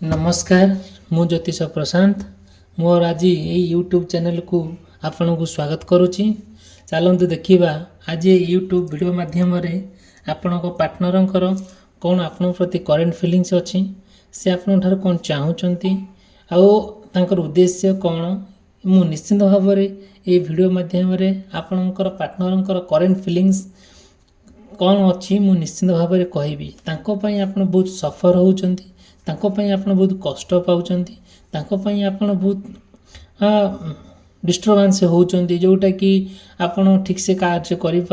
नमस्कार मु ज्योतिष प्रशांत मोर आज ये यूट्यूब चैनल को आपण को स्वागत करुच्ची। चलतु देखा आज यूट्यूब वीडियो माध्यम आपण पार्टनर कौन आपण प्रति करेन्ट फिलिंग्स अच्छी से आपण कौन चाहूँगी आर उद्देश्य कौन मु निश्चित भाव में ये वीडियो माध्यम आपणकर पार्टनर करेन्ट फिलिंग्स कौन अच्छी मु निश्चित भाव में कहबी। आप बहुत सफर होउचंती, आप बहुत कष्ट पाँच, आप बहुत डिस्टर्बांस होउचंती जोटा कि आपड़ ठीक से कार्य करें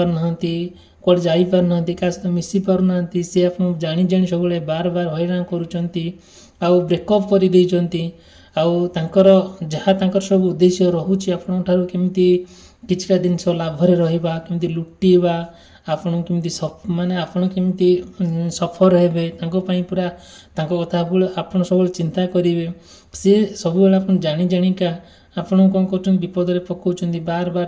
कौन जापारना क्या सहित मिसी पारना सी आप जानी जानी सब बार बार हैरान करुँच ब्रेकअप कर जहाँ सब उद्देश्य रोचे आपंठ केमती किछटा जिनस लाभरे रहा केमती लुटिवा आपण केमती माने आपण केमती सफर हेबे पूरा कथा आपन सब चिंता करेंगे सी सब आप जानी जानिका आपण कौन कर विपद पकाउं बार बार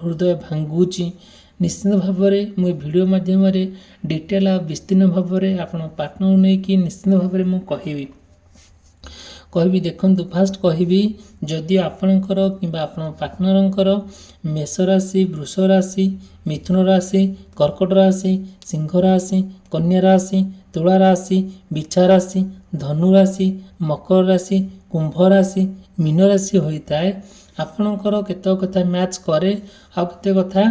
हृदय भांगुची। निश्चित भाव में मुझे वीडियो माध्यम डिटेल आ विस्तीर्ण भाव में आप पार्टनर नहीं कि निश्चित भाव में मुझे कहबी। देखु फास्ट कहबी जदि आपणकर कि पार्टनर मेष राशि, वृष राशि, मिथुन राशि, कर्कट राशि, सिंह राशि, कन्या राशि, तुला राशि, बिछा राशि, धनु राशि, मकर राशि, कुंभ राशि, मीन राशि होता है आपणकर केत कथा मैच करे आते कथा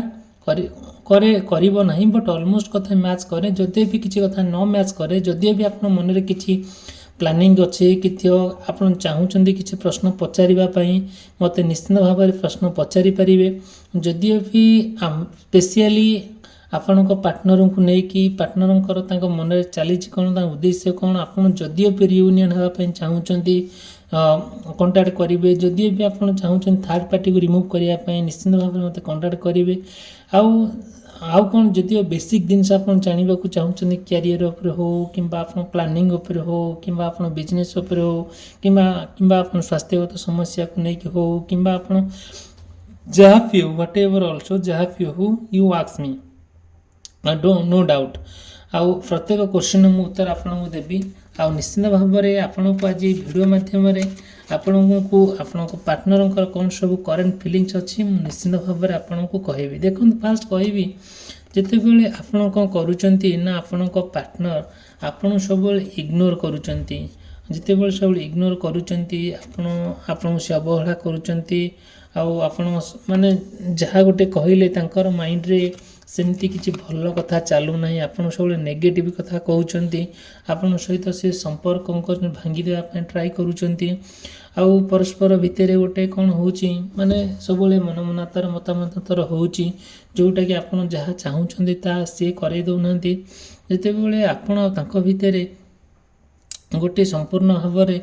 करिबो नहीं बट ऑलमोस्ट कथा मैच करे। जदि भी किसी कथा न मैच करे जदि भी आप मन में किसी प्लानिंग अच्छे कि आप चाहूँगी किसी प्रश्न पचारिबाई मत निश्चित भाव में प्रश्न पचारि पारे। जदि भी स्पेशली आपण पार्टनर को लेकिन पार्टनर मन में चली कौन उद्देश्य कौन आप जदि भी रियूनियन होगापी चाहूँगी कंटाक्ट करेंगे। जदि भी आप चाहूँगी थर्ड पार्टी को रिमूव करने निश्चित भाव में मत कंटाक्ट करेंगे। आउ कौन जदि बेसिक जिनस आप जानवा चाहूँगी क्यारियर उपर हो कि प्लानिंग उपर हो कि बिजनेस उपर हो कि स्वास्थ्यगत समस्या को लेकिन हो कि जहाँ भी हो व्हाट एवर ऑल्सो जहाँ भी हो you ask me know doubt आउ प्रत्येक क्वेश्चन मु उत्तर आपको देवी। आ निश्चित भाव में आपन को आज वीडियो माध्यम आपण को पार्टनर कौन सब करेन्ट फिलिंग्स अच्छी निश्चित भाव में आपन को कहबी। देखो फास्ट कहबी जिते बड़े आपड़ कौन करुँना आपण पार्टनर आपन सब इग्नोर करुँच जिते बड़े सब इग्नोर करुँच से अवहेला करुँच माने जहाँ गोटे कहले माइंड रे सेमती किसी भल कथा चलू ना आपन सब नेगेटिव कथा कहते आपन सहित से संपर्क भांगी देवाई ट्राए करुँच आउ परस्पर भितर गोटे कौन हो माने सब मन मनातर मतामतर हो जोटा कि आपन जहाँ चाहूँगी सी करे दौना जिते बड़े आपण भितर गोटे संपूर्ण भाव में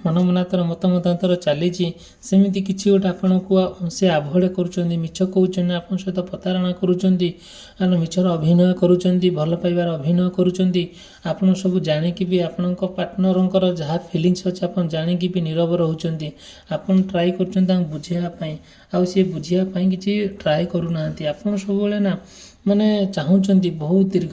मन मनातर मतामतांतर चली सेमती किसी गोटे आपण को से आभोड कर मिछ कहते आप सहित प्रतारणा कर मिछर अभिनय कर भल पाइबार अभिनय कर सब जाणिकी भी आपण पार्टनर जहाँ फिलिंग्स अच्छे आप जाणिकी भी नीरव रोचे आप ट्राए कर बुझापी आउ सी बुझापी किसी ट्राए करूना आप सब ना माने चाहूँगी बहुत दीर्घ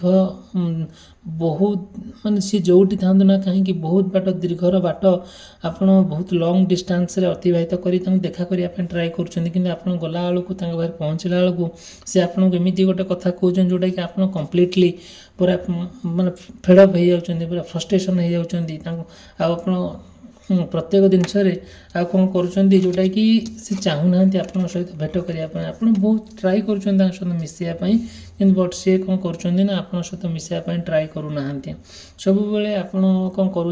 बहुत माने सी जोटी था ना कहीं बहुत बाट दीर्घर बाट आप बहुत लॉन्ग डिस्टेंस रे अतिबाहित करी देखा करने ट्राए कर गला बेलू बाहर पहुँचला बेलू सी आपको एमती गोटे कथा कहते जोटा कि आप कम्प्लीटली पूरा माने फेडअप हो जाती पूरा फ्रस्ट्रेशन हो जाती प्रत्येक जिनस कौन कर जोटा कि से चाहूना आप सहित भेट करने आप बहुत ट्राए कर सहित मिसापी कि बट सी कौन कर आप सहित मिसापी ट्राए करूना सब बेले आप कौन कर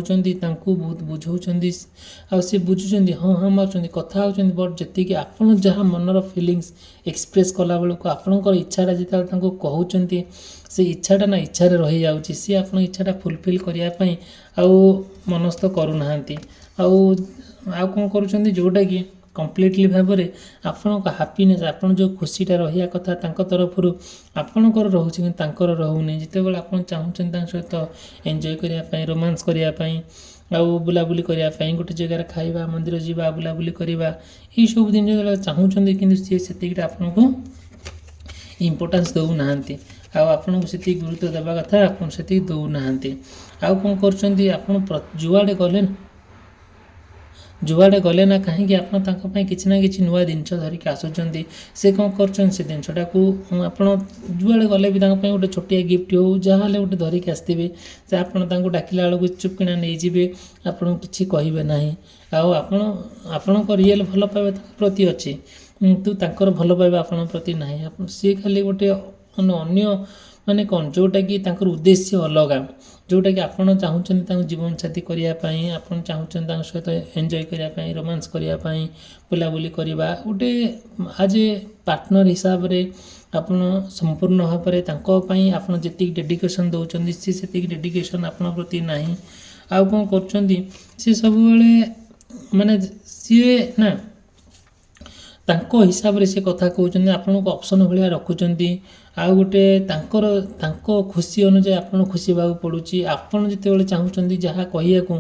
बहुत बुझाऊँ सी बुझुं हाँ हाँ मार्च कथा होती बट जी आप जहाँ मनर फिलिंग्स एक्सप्रेस कला बेलू आपंकर इच्छाटा जिते कहते से इच्छाटा ना इच्छा रही जाऊँगी सी आप इच्छाटा फुलफिल करने मनस्थ करूना आउ कौन कर जोटा कि कम्प्लीटली भाव में आपण हैप्पीनेस आप जो खुशीटा रहा कथा तरफ आपणकर रोचे कि रोनी जिते बड़े आप चाहूँगी सहित एंजॉय करने रोमांस करने आउ बुलाबुली करने गोटे जगार खाइबा मंदिर जावा बुलाबुली करवा ये सब जिन चाहूँगी कि सी से आपको इम्पोर्टान्स दौना आपको से गुरुत्व देवा कथा आप दौना ଆଉ କ'ଣ କରୁଛନ୍ତି ଆପଣ ଯୁଆଡ଼େ ଗଲେ ନା କାହିଁକି ଆପଣ ତାଙ୍କ ପାଇଁ କିଛି ନା କିଛି ନୂଆ ଜିନିଷ ଧରିକି ଆସୁଛନ୍ତି। ସେ କ'ଣ କରୁଛନ୍ତି ସେ ଜିନିଷଟାକୁ ଆପଣ ଯୁଆଡ଼େ ଗଲେ ବି ତାଙ୍କ ପାଇଁ ଗୋଟେ ଛୋଟିଆ ଗିଫ୍ଟ ହେଉ ଯାହା ହେଲେ ଗୋଟେ ଧରିକି ଆସିଥିବେ। ସେ ଆପଣ ତାଙ୍କୁ ଡାକିଲା ବେଳକୁ ଚୁପକିନା ନେଇଯିବେ, ଆପଣଙ୍କୁ କିଛି କହିବେ ନାହିଁ। ଆଉ ଆପଣଙ୍କ ରିଏଲ୍ ଭଲ ପାଇବା ତାଙ୍କ ପ୍ରତି ଅଛି, କିନ୍ତୁ ତାଙ୍କର ଭଲ ପାଇବା ଆପଣଙ୍କ ପ୍ରତି ନାହିଁ। ସିଏ ଖାଲି ଗୋଟେ ଅନ୍ୟ କ'ଣ ଯେଉଁଟାକି ତାଙ୍କର ଉଦ୍ଦେଶ୍ୟ ଅଲଗା, ଯେଉଁଟାକି ଆପଣ ଚାହୁଁଛନ୍ତି ତାଙ୍କୁ ଜୀବନସାଥୀ କରିବା ପାଇଁ, ଆପଣ ଚାହୁଁଛନ୍ତି ତାଙ୍କ ସହିତ ଏନ୍ଜୟ କରିବା ପାଇଁ, ରୋମାନ୍ସ କରିବା ପାଇଁ, ବୁଲାବୁଲି କରିବା, ଗୋଟେ ଆଜ୍ ଏ ପାର୍ଟନର୍ ହିସାବରେ ଆପଣ ସମ୍ପୂର୍ଣ୍ଣ ଭାବରେ ତାଙ୍କ ପାଇଁ ଆପଣ ଯେତିକି ଡେଡିକେସନ୍ ଦେଉଛନ୍ତି ସେ ସେତିକି ଡେଡିକେସନ୍ ଆପଣଙ୍କ ପ୍ରତି ନାହିଁ। ଆଉ କ'ଣ କରୁଛନ୍ତି ସେ ସବୁବେଳେ ସିଏ ନା ତାଙ୍କ ହିସାବରେ ସେ କଥା କହୁଛନ୍ତି, ଆପଣଙ୍କୁ ଅପସନ୍ ଭଳିଆ ରଖୁଛନ୍ତି। ଆଉ ଗୋଟେ ତାଙ୍କ ଖୁସି ଅନୁଯାୟୀ ଆପଣ ଖୁସି ହେବାକୁ ପଡ଼ୁଛି। ଆପଣ ଯେତେବେଳେ ଚାହୁଁଛନ୍ତି ଯାହା କହିବାକୁ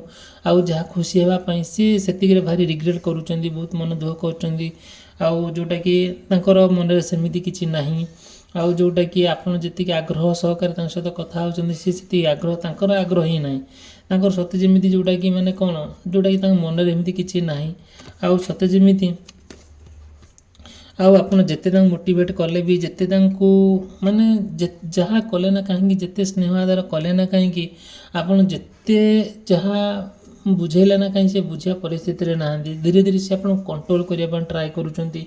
ଆଉ ଯାହା ଖୁସି ହେବା ପାଇଁ ସିଏ ସେତିକିରେ ଭାରି ରିଗ୍ରେଟ୍ କରୁଛନ୍ତି, ବହୁତ ମନ ଦୁଃଖ କରୁଛନ୍ତି। ଆଉ ଯେଉଁଟାକି ତାଙ୍କର ମନରେ ସେମିତି କିଛି ନାହିଁ। ଆଉ ଯେଉଁଟାକି ଆପଣ ଯେତିକି ଆଗ୍ରହ ସହକାରେ ତାଙ୍କ ସହିତ କଥା ହେଉଛନ୍ତି ସିଏ ସେତିକି ତାଙ୍କର ଆଗ୍ରହ ହିଁ ନାହିଁ। ତାଙ୍କର ସତେ ଯେମିତି ଯେଉଁଟାକି ଯେଉଁଟାକି ତାଙ୍କ ମନରେ ଏମିତି କିଛି ନାହିଁ। ଆଉ ସତେ ଯେମିତି ଆଉ ଆପଣ ଯେତେ ତାଙ୍କୁ ମୋଟିଭେଟ୍ କଲେ ବି, ଯେତେ ତାଙ୍କୁ ଯାହା କଲେ ନା କାହିଁକି, ଯେତେ ସ୍ନେହ ଆଦର କଲେ ନା କାହିଁକି, ଆପଣ ଯେତେ ଯାହା ବୁଝେଇଲେ ନା କାହିଁକି ସେ ବୁଝିବା ପରିସ୍ଥିତିରେ ନାହାନ୍ତି। ଧୀରେ ଧୀରେ ସେ ଆପଣଙ୍କୁ କଣ୍ଟ୍ରୋଲ୍ କରିବା ପାଇଁ ଟ୍ରାଏ କରୁଛନ୍ତି।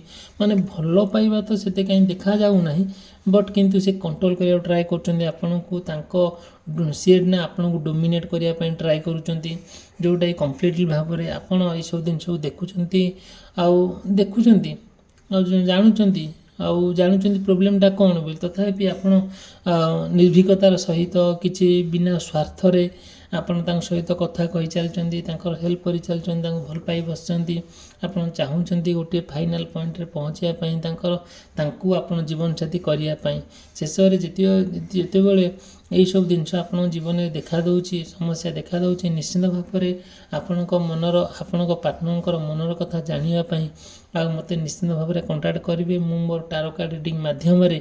ଭଲ ପାଇବା ତ ସେତେ କାହିଁ ଦେଖାଯାଉନାହିଁ, ବଟ୍ କିନ୍ତୁ ସେ କଣ୍ଟ୍ରୋଲ୍ କରିବାକୁ ଟ୍ରାଏ କରୁଛନ୍ତି ଆପଣଙ୍କୁ। ସିଏ ନା ଆପଣଙ୍କୁ ଡୋମିନେଟ୍ କରିବା ପାଇଁ ଟ୍ରାଏ କରୁଛନ୍ତି, ଯେଉଁଟାକି କମ୍ପ୍ଲିଟଲି ଭାବରେ ଆପଣ ଏଇସବୁ ଜିନିଷକୁ ଦେଖୁଛନ୍ତି ଆଉ ଜାଣୁଛନ୍ତି ପ୍ରୋବ୍ଲେମ୍ଟା କ'ଣ ବୋଲି। ତଥାପି ଆପଣ ନିର୍ଭୀକତାର ସହିତ କିଛି ବିନା ସ୍ୱାର୍ଥରେ ଆପଣ ତାଙ୍କ ସହିତ କଥା କହିଚାଲିଛନ୍ତି, ତାଙ୍କର ହେଲ୍ପ କରିଚାଲିଛନ୍ତି, ତାଙ୍କୁ ଭଲ ପାଇ ବସିଛନ୍ତି। ଆପଣ ଚାହୁଁଛନ୍ତି ଗୋଟିଏ ଫାଇନାଲ୍ ପଏଣ୍ଟରେ ପହଞ୍ଚିବା ପାଇଁ, ତାଙ୍କୁ ଆପଣ ଜୀବନସାଥୀ କରିବା ପାଇଁ। ଶେଷରେ ଯେତେବେଳେ ଏଇସବୁ ଜିନିଷ ଆପଣଙ୍କ ଜୀବନରେ ଦେଖାଦେଉଛି, ସମସ୍ୟା ଦେଖାଦେଉଛି, ନିଶ୍ଚିନ୍ତ ଭାବରେ ଆପଣଙ୍କ ପାର୍ଟନରଙ୍କର ମନର କଥା ଜାଣିବା ପାଇଁ ଆଉ ମୋତେ ନିଶ୍ଚିନ୍ତ ଭାବରେ କଣ୍ଟାକ୍ଟ କରିବେ। ମୁଁ ମୋର ଟାରୋ କାର୍ଡ଼ ରିଡ଼ିଂ ମାଧ୍ୟମରେ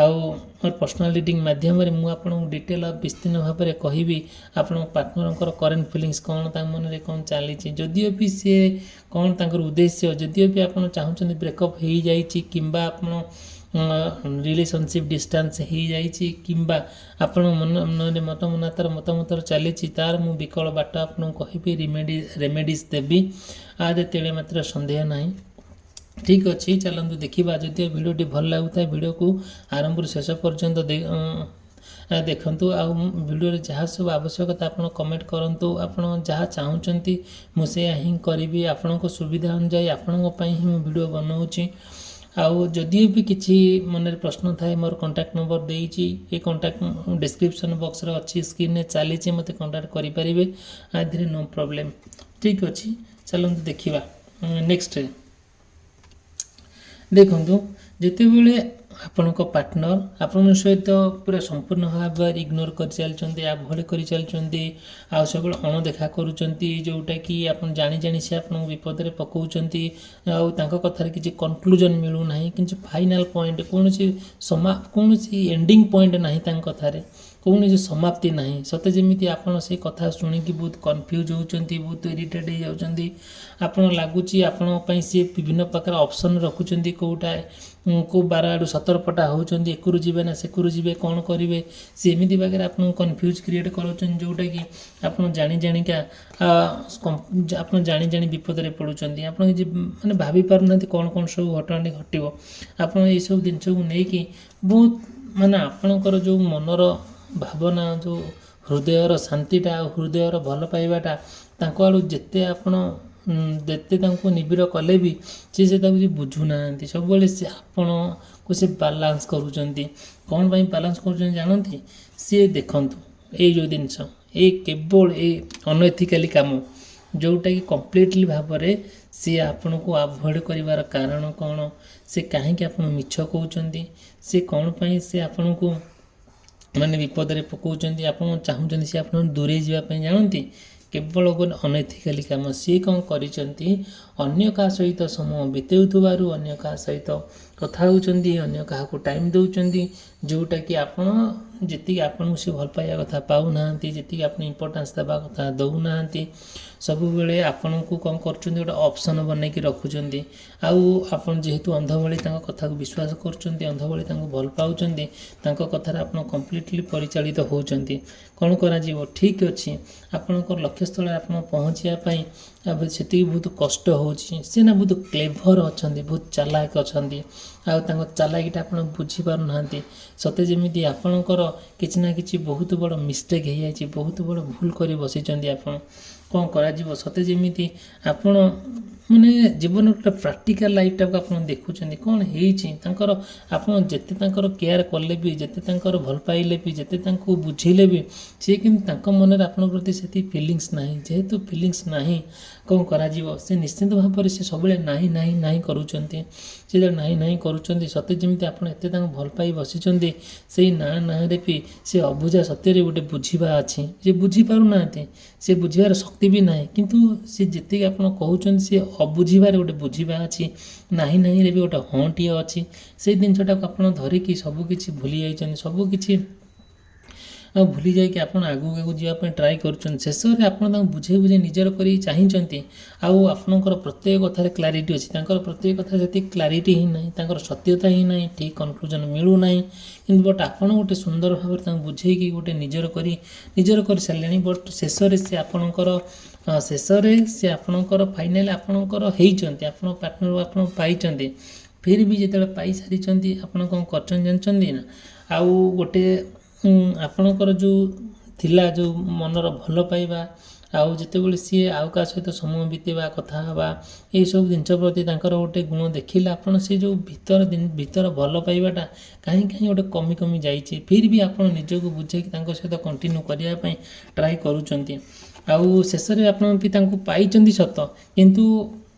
ଆଉ ମୋର ପର୍ସନାଲ୍ ରିଡ଼ିଂ ମାଧ୍ୟମରେ ମୁଁ ଆପଣଙ୍କୁ ଡିଟେଲ୍ ଆଉ ବିସ୍ତୀର୍ଣ୍ଣ ଭାବରେ କହିବି ଆପଣଙ୍କ ପାର୍ଟନରଙ୍କର କରେଣ୍ଟ ଫିଲିଙ୍ଗସ୍ କ'ଣ, ତାଙ୍କ ମନରେ କ'ଣ ଚାଲିଛି। ଯଦିଓ ବି ସିଏ କ'ଣ ତାଙ୍କର ଉଦ୍ଦେଶ୍ୟ, ଯଦିଓ ବି ଆପଣ ଚାହୁଁଛନ୍ତି ବ୍ରେକଅପ୍ ହେଇଯାଇଛି, କିମ୍ବା ଆପଣ ରିଲେସନସିପ୍ ଡିଷ୍ଟାନ୍ସ ହେଇଯାଇଛି, କିମ୍ବା ଆପଣ ମତାମତର ଚାଲିଛି, ତାର ମୁଁ ବିକଳ ବାଟ ଆପଣଙ୍କୁ କହିବି, ରେମେଡ଼ିଜ୍ ଦେବି। ତେଳେ ମାତ୍ର ସନ୍ଦେହ ନାହିଁ। ଠିକ୍ ଅଛି, ଚାଲନ୍ତୁ ଦେଖିବା। ଯଦି ଭିଡ଼ିଓଟି ଭଲ ଲାଗୁଥାଏ ଭିଡ଼ିଓକୁ ଆରମ୍ଭରୁ ଶେଷ ପର୍ଯ୍ୟନ୍ତ ଦେଖନ୍ତୁ। ଆଉ ଭିଡ଼ିଓରେ ଯାହା ସବୁ ଆବଶ୍ୟକତା ଆପଣ କମେଣ୍ଟ କରନ୍ତୁ। ଆପଣ ଯାହା ଚାହୁଁଛନ୍ତି ମୁଁ ସେଇଆ ହିଁ କରିବି। ଆପଣଙ୍କ ସୁବିଧା ଅନୁଯାୟୀ ଆପଣଙ୍କ ପାଇଁ ହିଁ ମୁଁ ଭିଡ଼ିଓ ବନାଉଛି। ଆଉ ଯଦିଓ ବି କିଛି ମନରେ ପ୍ରଶ୍ନ ଥାଏ, ମୋର କଣ୍ଟାକ୍ଟ ନମ୍ବର ଦେଇଛି, ଏ କଣ୍ଟାକ୍ଟ ଡିସ୍କ୍ରିପ୍ସନ୍ ବକ୍ସରେ ଅଛି, ସ୍କ୍ରିନ୍ରେ ଚାଲିଛି, ମୋତେ କଣ୍ଟାକ୍ଟ କରିପାରିବେ। ଆଧିରେ ନୋ ପ୍ରୋବ୍ଲେମ୍। ଠିକ୍ ଅଛି, ଚାଲନ୍ତୁ ଦେଖିବା ନେକ୍ସଟ୍ରେ। ଦେଖନ୍ତୁ, ଯେତେବେଳେ ଆପଣଙ୍କ ପାର୍ଟନର ଆପଣଙ୍କ ସହିତ ପୁରା ସମ୍ପୂର୍ଣ୍ଣ ଭାବରେ ଇଗ୍ନୋର କରିଚାଲିଛନ୍ତି, ଆଭଏଡ଼ କରିଚାଲିଛନ୍ତି, ଆଉ ସବୁବେଳେ ଅଣଦେଖା କରୁଛନ୍ତି, ଯେଉଁଟାକି ଆପଣ ଜାଣି ସେ ଆପଣଙ୍କୁ ବିପଦରେ ପକାଉଛନ୍ତି, ଆଉ ତାଙ୍କ କଥାରେ କିଛି କନକ୍ଲୁଜନ୍ ମିଳୁନାହିଁ, କିଛି ଫାଇନାଲ୍ ପଏଣ୍ଟ, କୌଣସି ଏଣ୍ଡିଙ୍ଗ ପଏଣ୍ଟ ନାହିଁ, ତାଙ୍କ କଥାରେ କୌଣସି ସମାପ୍ତି ନାହିଁ। ସତେ ଯେମିତି ଆପଣ ସେ କଥା ଶୁଣିକି ବହୁତ କନଫ୍ୟୁଜ୍ ହେଉଛନ୍ତି, ବହୁତ ଇରିଟେଟ୍ ହେଇଯାଉଛନ୍ତି। ଆପଣ ଲାଗୁଛି ଆପଣଙ୍କ ପାଇଁ ସିଏ ବିଭିନ୍ନ ପ୍ରକାର ଅପସନ୍ ରଖୁଛନ୍ତି, କେଉଁ ବାର ଆଡ଼ୁ ସତର୍କତା ହେଉଛନ୍ତି, ଏକରୁ ଯିବେ ନା ସେକରୁ ଯିବେ, କ'ଣ କରିବେ। ସେ ଏମିତି ବାଗରେ ଆପଣଙ୍କୁ କନଫ୍ୟୁଜ୍ କ୍ରିଏଟ୍ କରୁଛନ୍ତି, ଯେଉଁଟାକି ଆପଣ ଜାଣି ବିପଦରେ ପଡ଼ୁଛନ୍ତି। ଆପଣ କିଛି ଭାବି ପାରୁନାହାନ୍ତି କ'ଣ ସବୁ ଘଟଣାଟି ଘଟିବ। ଆପଣ ଏଇସବୁ ଜିନିଷକୁ ନେଇକି ବହୁତ ଆପଣଙ୍କର ଯେଉଁ ମନର ଭାବନା, ଯେଉଁ ହୃଦୟର ଶାନ୍ତିଟା ଆଉ ହୃଦୟର ଭଲ ପାଇବାଟା ତାଙ୍କ ଆଡ଼ୁ ଯେତେ ତାଙ୍କୁ ନିବିଡ଼ କଲେ ବି ସେ ତାକୁ କିଛି ବୁଝୁନାହାନ୍ତି। ସବୁବେଳେ ସେ ଆପଣଙ୍କୁ ବାଲାନ୍ସ କରୁଛନ୍ତି। କ'ଣ ପାଇଁ ବାଲାନ୍ସ କରୁଛନ୍ତି ଜାଣନ୍ତି? ସିଏ ଦେଖନ୍ତୁ, ଏଇ ଯେଉଁ ଜିନିଷ, କେବଳ ଏଇ ଅନଏଥିକାଲି କାମ, ଯେଉଁଟାକି କମ୍ପ୍ଲିଟଲି ଭାବରେ ସିଏ ଆପଣଙ୍କୁ ଆଭଏଡ଼ କରିବାର କାରଣ କ'ଣ? ସେ କାହିଁକି ଆପଣ ମିଛ କହୁଛନ୍ତି? ସେ କ'ଣ ପାଇଁ ସେ ଆପଣଙ୍କୁ ବିପଦରେ ପକାଉଛନ୍ତି? ଆପଣ ଚାହୁଁଛନ୍ତି ସେ ଆପଣଙ୍କୁ ଦୂରେଇ ଯିବା ପାଇଁ, ଜାଣନ୍ତି? କେବଳ ଗୋଟେ ଅନଏଥିକାଲି କାମ। ସିଏ କ'ଣ କରିଛନ୍ତି? ଅନ୍ୟ କାହା ସହିତ ସମୟ ବିତାଉଥିବାରୁ, ଅନ୍ୟ କାହା ସହିତ କଥା ହେଉଛନ୍ତି, ଅନ୍ୟ କାହାକୁ ଟାଇମ୍ ଦେଉଛନ୍ତି, ଯେଉଁଟାକି ଆପଣ ଯେତିକି ଆପଣଙ୍କୁ ସେ ଭଲ ପାଇବା କଥା ପାଉନାହାନ୍ତି, ଯେତିକି ଆପଣ ଇମ୍ପୋର୍ଟାନ୍ସ ଦେବା କଥା ଦେଉନାହାନ୍ତି। ସବୁବେଳେ ଆପଣଙ୍କୁ କ'ଣ କରୁଛନ୍ତି, ଗୋଟେ ଅପସନ୍ ବନେଇକି ରଖୁଛନ୍ତି। ଆଉ ଆପଣ ଯେହେତୁ ଅନ୍ଧ ଭଳି ତାଙ୍କ କଥାକୁ ବିଶ୍ୱାସ କରୁଛନ୍ତି, ଅନ୍ଧ ଭଳି ତାଙ୍କୁ ଭଲ ପାଉଛନ୍ତି, ତାଙ୍କ କଥାରେ ଆପଣ କମ୍ପ୍ଲିଟଲି ପରିଚାଳିତ ହେଉଛନ୍ତି। କ'ଣ କରାଯିବ? ଠିକ୍ ଅଛି, ଆପଣଙ୍କର ଲକ୍ଷ୍ୟସ୍ଥଳରେ ଆପଣ ପହଞ୍ଚିବା ପାଇଁ ସେତିକି ବହୁତ କଷ୍ଟ ହେଉଛି। ସେ ନା ବହୁତ କ୍ଲେଭର ଅଛନ୍ତି, ବହୁତ ଚାଲାକ ଅଛନ୍ତି, ଆଉ ତାଙ୍କ ଚାଲାକିଟା ଆପଣ ବୁଝିପାରୁନାହାନ୍ତି। ସତେ ଯେମିତି ଆପଣଙ୍କର କିଛି ନା କିଛି ବହୁତ ବଡ଼ ମିଷ୍ଟେକ୍ ହେଇଯାଇଛି, ବହୁତ ବଡ଼ ଭୁଲ କରି ବସିଛନ୍ତି ଆପଣ। କ'ଣ କରାଯିବ? ସତେ ଯେମିତି ଆପଣ ମାନେ ଜୀବନର ଗୋଟେ ପ୍ରାକ୍ଟିକାଲ ଲାଇଫ୍ଟାକୁ ଆପଣ ଦେଖୁଛନ୍ତି। କ'ଣ ହେଇଛି ତାଙ୍କର, ଆପଣ ଯେତେ ତାଙ୍କର କେୟାର କଲେ ବି, ଯେତେ ତାଙ୍କର ଭଲ ପାଇଲେ ବି, ଯେତେ ତାଙ୍କୁ ବୁଝିଲେ ବି, ସିଏ କିନ୍ତୁ ତାଙ୍କ ମନରେ ଆପଣଙ୍କ ପ୍ରତି ସେତିକି ଫିଲିଙ୍ଗସ୍ ନାହିଁ। ଯେହେତୁ ଫିଲିଙ୍ଗସ୍ ନାହିଁ, କ'ଣ କରାଯିବ? ସେ ନିଶ୍ଚିନ୍ତ ଭାବରେ ସେ ସବୁବେଳେ ନାହିଁ ନାହିଁ ନାହିଁ କରୁଛନ୍ତି। ସେ ଯେତେବେଳେ ନାହିଁ ନାହିଁ କରୁଛନ୍ତି, ସତେ ଯେମିତି ଆପଣ ଏତେ ତାଙ୍କୁ ଭଲ ପାଇ ବସିଛନ୍ତି, ସେଇ ନାଁରେ ବି ସେ ଅବୁଝା ସତ୍ୟରେ ଗୋଟେ ବୁଝିବା ଅଛି। ସେ ବୁଝିପାରୁନାହାନ୍ତି, ସେ ବୁଝିବାର ଶକ୍ତି ବି ନାହିଁ। କିନ୍ତୁ ସେ ଯେତିକି ଆପଣ କହୁଛନ୍ତି, ସେ ଅବୁଝିବାରେ ଗୋଟେ ବୁଝିବା ଅଛି, ନାହିଁ ନାହିଁରେ ବି ଗୋଟେ ହଁଟିଏ ଅଛି। ସେଇ ଜିନିଷଟାକୁ ଆପଣ ଧରିକି ସବୁକିଛି ଭୁଲି ଯାଇଛନ୍ତି, ସବୁକିଛି ଆଉ ଭୁଲି ଯାଇକି ଆପଣ ଆଗକୁ ଯିବା ପାଇଁ ଟ୍ରାଏ କରୁଛନ୍ତି। ଶେଷରେ ଆପଣ ତାଙ୍କୁ ବୁଝେଇ ବୁଝେଇ ନିଜର କରି ଚାହିଁଛନ୍ତି, ଆଉ ଆପଣଙ୍କର ପ୍ରତ୍ୟେକ କଥାରେ କ୍ଲାରିଟି ଅଛି, ତାଙ୍କର ପ୍ରତ୍ୟେକ କଥା ସେତିକି କ୍ଲାରିଟି ହିଁ ନାହିଁ, ତାଙ୍କର ସତ୍ୟତା ହିଁ ନାହିଁ, ଠିକ୍ କନକ୍ଲୁଜନ୍ ମିଳୁନାହିଁ। କିନ୍ତୁ ବଟ୍ ଆପଣ ଗୋଟେ ସୁନ୍ଦର ଭାବରେ ତାଙ୍କୁ ବୁଝେଇକି ଗୋଟେ ନିଜର କରି ସାରିଲେଣି। ବଟ୍ ଶେଷରେ ସେ ଆପଣଙ୍କର ଫାଇନାଲ୍ ଆପଣଙ୍କର ହେଇଛନ୍ତି, ଆପଣ ପାର୍ଟନର ଆପଣ ପାଇଛନ୍ତି। ଫିର୍ ବି ଯେତେବେଳେ ପାଇସାରିଛନ୍ତି, ଆପଣ କ'ଣ କରିଛନ୍ତି ଜାଣିଛନ୍ତି ନା? ଆଉ ଗୋଟେ ଆପଣଙ୍କର ଯେଉଁ ଥିଲା, ଯେଉଁ ମନର ଭଲ ପାଇବା, ଆଉ ଯେତେବେଳେ ସିଏ ଆଉ କାହା ସହିତ ସମୟ ବିତେଇବା, କଥା ହେବା, ଏଇସବୁ ଜିନିଷ ପ୍ରତି ତାଙ୍କର ଗୋଟେ ଗୁଣ ଦେଖିଲେ, ଆପଣ ସେ ଯେଉଁ ଭିତର ଭଲ ପାଇବାଟା କାହିଁ ଗୋଟେ କମି କମି ଯାଇଛି। ଫିର୍ ବି ଆପଣ ନିଜକୁ ବୁଝେଇକି ତାଙ୍କ ସହିତ କଣ୍ଟିନ୍ୟୁ କରିବା ପାଇଁ ଟ୍ରାଏ କରୁଛନ୍ତି। ଆଉ ଶେଷରେ ଆପଣ ବି ତାଙ୍କୁ ପାଇଛନ୍ତି ସତ, କିନ୍ତୁ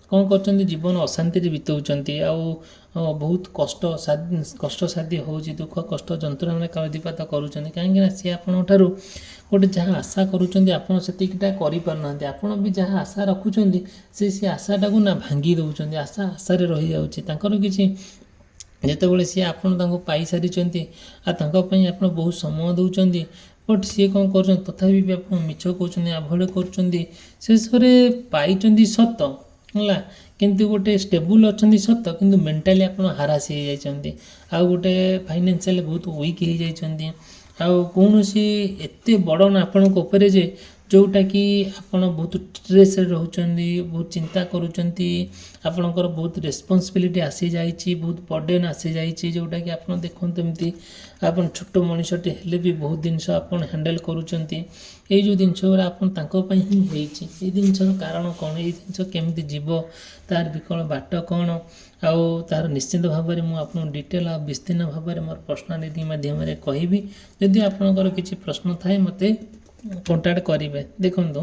କ'ଣ କରୁଛନ୍ତି, ଜୀବନ ଅଶାନ୍ତିରେ ବିତାଉଛନ୍ତି, ଆଉ ବହୁତ କଷ୍ଟସାଧ୍ୟ ହେଉଛି, ଦୁଃଖ କଷ୍ଟ ଯନ୍ତ୍ରଣାରେ କାଳାତିପାତ କରୁଛନ୍ତି। କାହିଁକିନା ସିଏ ଆପଣଙ୍କ ଠାରୁ ଗୋଟେ ଯାହା ଆଶା କରୁଛନ୍ତି, ଆପଣ ସେତିକିଟା କରିପାରୁନାହାନ୍ତି। ଆପଣ ବି ଯାହା ଆଶା ରଖୁଛନ୍ତି, ସେ ଆଶାଟାକୁ ନା ଭାଙ୍ଗି ଦେଉଛନ୍ତି। ଆଶାରେ ରହିଯାଉଛି ତାଙ୍କର କିଛି। ଯେତେବେଳେ ସିଏ ଆପଣ ତାଙ୍କୁ ପାଇସାରିଛନ୍ତି, ଆଉ ତାଙ୍କ ପାଇଁ ଆପଣ ବହୁତ ସମୟ ଦେଉଛନ୍ତି, ବଟ୍ ସିଏ କ'ଣ କରୁଛନ୍ତି, ତଥାପି ବି ଆପଣ ମିଛ କହୁଛନ୍ତି, ଆଭଏଡ଼ କରୁଛନ୍ତି। ଶେଷରେ ପାଇଛନ୍ତି ସତ ହେଲା, କିନ୍ତୁ ଗୋଟେ ଷ୍ଟେବୁଲ୍ ଅଛନ୍ତି ସତ, କିନ୍ତୁ ମେଣ୍ଟାଲି ଆପଣ ହାରାସ ହେଇଯାଇଛନ୍ତି, ଆଉ ଗୋଟେ ଫାଇନାନ୍ସିଆଲି ବହୁତ ୱିକ୍ ହେଇଯାଇଛନ୍ତି। ଆଉ କୌଣସି ଏତେ ବଡ଼ ନା ଆପଣଙ୍କ ଉପରେ ଯେ ଯେଉଁଟାକି ଆପଣ ବହୁତ ଷ୍ଟ୍ରେସ୍ରେ ରହୁଛନ୍ତି, ବହୁତ ଚିନ୍ତା କରୁଛନ୍ତି, ଆପଣଙ୍କର ବହୁତ ରେସ୍ପନ୍ସିବିଲିଟି ଆସିଯାଇଛି, ବହୁତ ବର୍ଡ଼େନ୍ ଆସିଯାଇଛି, ଯେଉଁଟାକି ଆପଣ ଦେଖନ୍ତୁ ଏମିତି ଆପଣ ଛୋଟ ମଣିଷଟି ହେଲେ ବି ବହୁତ ଜିନିଷ ଆପଣ ହ୍ୟାଣ୍ଡେଲ୍ କରୁଛନ୍ତି। ଏଇ ଯେଉଁ ଜିନିଷ ଗୁଡ଼ା ଆପଣ ତାଙ୍କ ପାଇଁ ହିଁ ହେଇଛି। ଏଇ ଜିନିଷର କାରଣ କ'ଣ, ଏଇ ଜିନିଷ କେମିତି ଯିବ, ତାର ବିକଳ ବାଟ କ'ଣ, ଆଉ ତାର ନିଶ୍ଚିନ୍ତ ଭାବରେ ମୁଁ ଆପଣଙ୍କୁ ଡିଟେଲ୍ ଆଉ ବିସ୍ତୀର୍ଣ୍ଣ ଭାବରେ ମୋର ପର୍ସନାଲିଟି ମାଧ୍ୟମରେ କହିବି। ଯଦି ଆପଣଙ୍କର କିଛି ପ୍ରଶ୍ନ ଥାଏ ମୋତେ କଣ୍ଟାକ୍ଟ କରିବେ। ଦେଖନ୍ତୁ,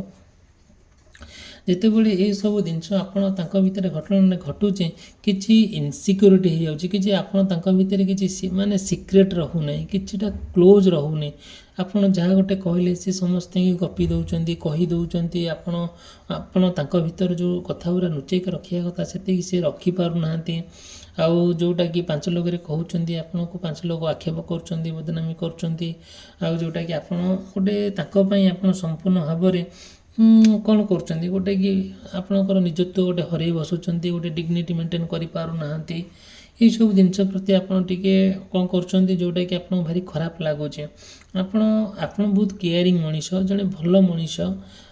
ଯେତେବେଳେ ଏସବୁ ଜିନିଷ ଆପଣ ତାଙ୍କ ଭିତରେ ଘଟଣା ଘଟୁଛି, କିଛି ଇନସିକ୍ୟୁରିଟି ହେଇଯାଉଛି, କିଛି ଆପଣ ତାଙ୍କ ଭିତରେ କିଛି ମାନେ ସିକ୍ରେଟ୍ ରହୁନାହିଁ, କିଛିଟା କ୍ଲୋଜ୍ ରହୁନି। ଆପଣ ଯାହା ଗୋଟେ କହିଲେ ସେ ସମସ୍ତଙ୍କୁ ଗପି ଦେଉଛନ୍ତି, କହି ଦେଉଛନ୍ତି। ଆପଣ ତାଙ୍କ ଭିତରେ ଯେଉଁ କଥା ଗୁଡ଼ା ଲୁଚେଇକି ରଖିବା କଥା, ସେତିକି ସେ ରଖିପାରୁନାହାନ୍ତି। ଆଉ ଯେଉଁଟାକି 5 ଲୋକରେ କହୁଛନ୍ତି, ଆପଣଙ୍କୁ 5 ଲୋକ ଆକ୍ଷେପ କରୁଛନ୍ତି, ବଦନାମୀ କରୁଛନ୍ତି। ଆଉ ଯେଉଁଟାକି ଆପଣ ଗୋଟେ ତାଙ୍କ ପାଇଁ ଆପଣ ସମ୍ପୂର୍ଣ୍ଣ ଭାବରେ କ'ଣ କରୁଛନ୍ତି, ଗୋଟେ କି ଆପଣଙ୍କର ନିଜତ୍ୱ ଗୋଟେ ହରେଇ ବସୁଛନ୍ତି, ଗୋଟେ ଡିଗ୍ନିଟି ମେଣ୍ଟେନ୍ କରିପାରୁନାହାନ୍ତି। ଏଇସବୁ ଜିନିଷ ପ୍ରତି ଆପଣ ଟିକେ କ'ଣ କରୁଛନ୍ତି, ଯେଉଁଟାକି ଆପଣଙ୍କୁ ଭାରି ଖରାପ ଲାଗୁଛି। ଆପଣ ବହୁତ କେୟାରିଂ ମଣିଷ, ଜଣେ ଭଲ ମଣିଷ,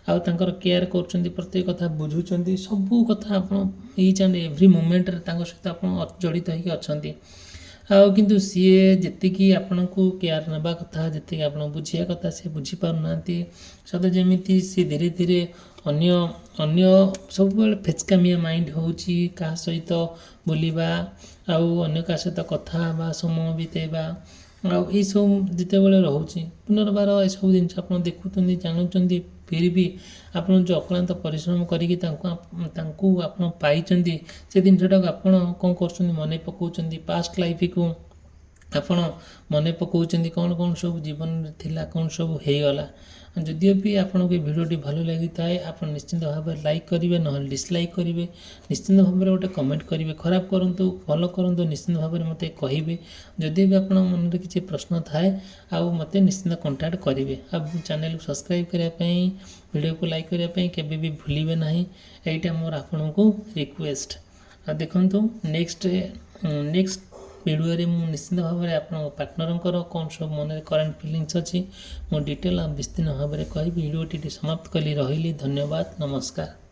ଆଉ ତାଙ୍କର କେୟାର କରୁଛନ୍ତି, ପ୍ରତ୍ୟେକ କଥା ବୁଝୁଛନ୍ତି, ସବୁ କଥା ଆପଣ ଇଚ୍ ଆଣ୍ଡ ଏଭ୍ରି ମୋମେଣ୍ଟରେ ତାଙ୍କ ସହିତ ଆପଣ ଜଡ଼ିତ ହୋଇକି ଅଛନ୍ତି। ଆଉ କିନ୍ତୁ ସିଏ ଯେତିକି ଆପଣଙ୍କୁ କେୟାର ନେବା କଥା, ଯେତିକି ଆପଣ ବୁଝିବା କଥା, ସେ ବୁଝିପାରୁନାହାନ୍ତି। ସତେ ଯେମିତି ସେ ଧୀରେ ଧୀରେ ଅନ୍ୟ ସବୁବେଳେ ଫେଚକାମିଆ ମାଇଣ୍ଡ ହେଉଛି, କାହା ସହିତ ବୁଲିବା, ଆଉ ଅନ୍ୟ କାହା ସହିତ କଥା ହେବା, ସମୟ ବିତେଇବା, ଆଉ ଏଇସବୁ ଯେତେବେଳେ ରହୁଛି, ପୁନର୍ବାର ଏସବୁ ଜିନିଷ ଆପଣ ଦେଖୁଛନ୍ତି, ଜାଣୁଛନ୍ତି। ଫିର୍ ବି ଆପଣ ଯେଉଁ ଅକ୍ଳାନ୍ତ ପରିଶ୍ରମ କରିକି ତାଙ୍କୁ ଆପଣ ପାଇଛନ୍ତି, ସେ ଜିନିଷଟାକୁ ଆପଣ କ'ଣ କରୁଛନ୍ତି, ମନେ ପକାଉଛନ୍ତି। ପାଷ୍ଟ ଲାଇଫକୁ ଆପଣ ମନେ ପକାଉଛନ୍ତି, କ'ଣ ସବୁ ଜୀବନରେ ଥିଲା, କ'ଣ ସବୁ ହେଇଗଲା। ଯଦିଓ ବି ଆପଣଙ୍କୁ ଏ ଭିଡ଼ିଓଟି ଭଲ ଲାଗିଥାଏ ଆପଣ ନିଶ୍ଚିନ୍ତ ଭାବରେ ଲାଇକ୍ କରିବେ, ନହେଲେ ଡିସଲାଇକ୍ କରିବେ। ନିଶ୍ଚିନ୍ତ ଭାବରେ ଗୋଟେ କମେଣ୍ଟ କରିବେ, ଖରାପ କରନ୍ତୁ ଭଲ କରନ୍ତୁ ନିଶ୍ଚିନ୍ତ ଭାବରେ ମୋତେ କହିବେ। ଯଦି ବି ଆପଣଙ୍କ ମନରେ କିଛି ପ୍ରଶ୍ନ ଥାଏ ଆଉ ମୋତେ ନିଶ୍ଚିନ୍ତ କଣ୍ଟାକ୍ଟ କରିବେ। ଆଉ ଚ୍ୟାନେଲକୁ ସବସ୍କ୍ରାଇବ୍ କରିବା ପାଇଁ, ଭିଡ଼ିଓକୁ ଲାଇକ୍ କରିବା ପାଇଁ କେବେ ବି ଭୁଲିବେ ନାହିଁ, ଏଇଟା ମୋର ଆପଣଙ୍କୁ ରିକ୍ୱେଷ୍ଟ। ଆଉ ଦେଖନ୍ତୁ ନେକ୍ସଟ ଭିଡ଼ିଓରେ ମୁଁ ନିଶ୍ଚିନ୍ତ ଭାବରେ ଆପଣଙ୍କ ପାର୍ଟନରଙ୍କର କ'ଣ ସବୁ ମନରେ କରେଣ୍ଟ ଫିଲିଙ୍ଗସ୍ ଅଛି ମୁଁ ଡିଟେଲ୍ ଆଉ ବିସ୍ତୀର୍ଣ୍ଣ ଭାବରେ କହିବି। ଭିଡ଼ିଓଟି ସମାପ୍ତ କଲି, ରହିଲି, ଧନ୍ୟବାଦ, ନମସ୍କାର।